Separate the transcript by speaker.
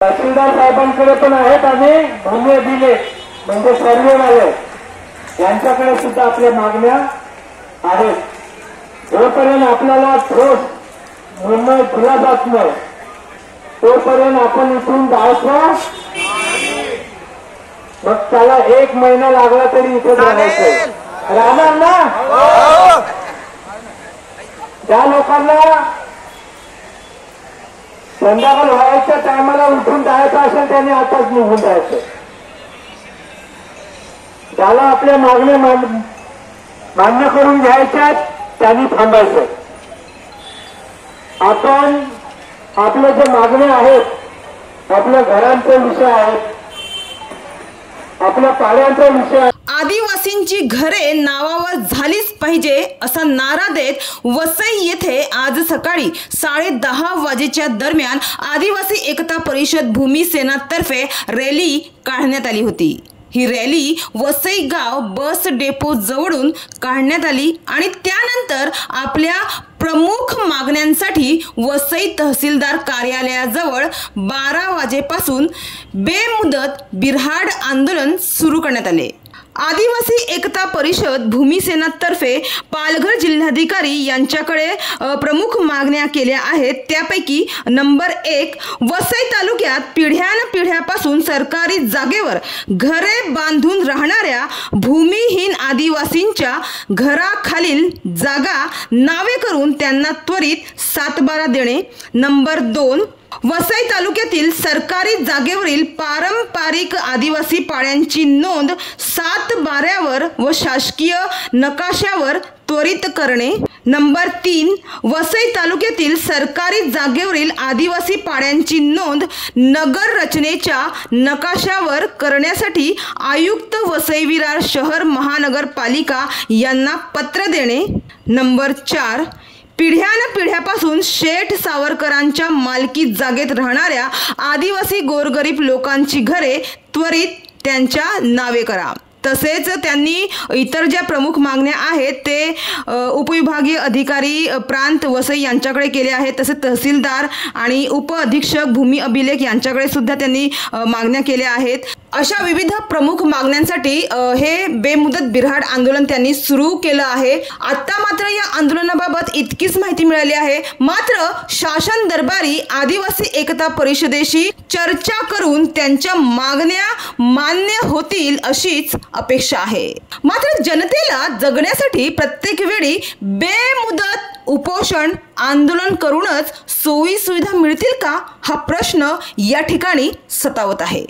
Speaker 1: तहसीलदार साहेबांकडे पण आहेत आणि भूमी दिले म्हणजे सर्वेवाले यांच्याकडे सुद्धा आपल्या मागण्या आहेत। जोपर्यंत आपल्याला ठोस निर्णय दिला जात नाही तोपर्यंत आपण इथून जायचं, मग त्याला 1 महिना लागला तरी इथे राहायचं, राहणार ना। त्या लोकांना संध्याकाळ व्हायच्या टायमाला उठून जायचं असेल त्यांनी आताच निघून जायचं। त्याला आपल्या मागण्या मान्य करून घ्यायच्या त्यांनी थांबायचं। आपण आपल्या जे मागण्या आहेत, आपल्या घरांचे विषय आहेत, आपल्या पाड्यांचा विषय आहे।
Speaker 2: आदिवासींची घरे नावावर झालीच पाहिजे असा नारा देत वसई येथे आज सकाळी 10:30 वाजेच्या दरम्यान आदिवासी एकता परिषद भूमी सेनातर्फे रॅली काढण्यात आली होती। ही रॅली वसई गाव बस डेपो जवळून काढण्यात आली आणि त्यानंतर आपल्या प्रमुख मागण्यांसाठी वसई तहसीलदार कार्यालयाजवळ 12 वाजेपासून बेमुदत बिऱ्हाड आंदोलन सुरू करण्यात आले। आदिवासी एकता परिषद भूमी सेनातर्फे पालघर जिल्हाधिकारी यांच्याकडे प्रमुख मागण्या केल्या आहेत। त्यापैकी नंबर 1, वसई तालुक्यात पिढ्यानपिढ्यापासून सरकारी जागेवर घरे बांधून राहणाऱ्या भूमिहीन आदिवासींच्या घराखालील जागा नावे करून त्यांना त्वरित 7/12 देणे। नंबर 2, वसई तालुक्यातील सरकारी जागेवरील पारंपरिक आदिवासी पाड्यांची नोंद 7/12 व शासकीय नकाशावर त्वरित करणे। नंबर 3, वसई तालुक्यातील सरकारी जागेवरील आदिवासी पाड्यांची नोंद नगर रचनेच्या नकाशावर करण्यासाठी आयुक्त वसई विरार शहर महानगरपालिका यांना पत्र देणे। नंबर 4, पिढ्यानपिढ्यापासून शेठ सावरकरांच्या मालकी जागेत राहणाऱ्या आदिवासी गोरगरीब लोकांची घरे त्वरित त्यांच्या नावे करा। तसेच त्यांनी इतर ज्या प्रमुख मागण्या आहेत ते उपविभागीय अधिकारी प्रांत वसई यांच्याकडे केले आहेत। तसेच तहसीलदार आणि उप अधीक्षक भूमी अभिलेख यांच्याकडे सुद्धा त्यांनी मागण्या केल्या आहेत। अशा विविध प्रमुख मागण्यांसाठी हे बेमुदत बिऱ्हाड आंदोलन त्यांनी सुरू केलं आहे। आता मात्र या आंदोलनाबाबत इतकीच माहिती मिळाली आहे। मात्र शासन दरबारी आदिवासी एकता परिषदेशी चर्चा करून त्यांच्या मागण्या मान्य होतील अशीच अपेक्षा आहे। मात्र जनतेला जगण्यासाठी प्रत्येक वेळी बेमुदत उपोषण आंदोलन करूनच सोयी सुविधा मिळतील का हा प्रश्न या ठिकाणी सतावत आहे।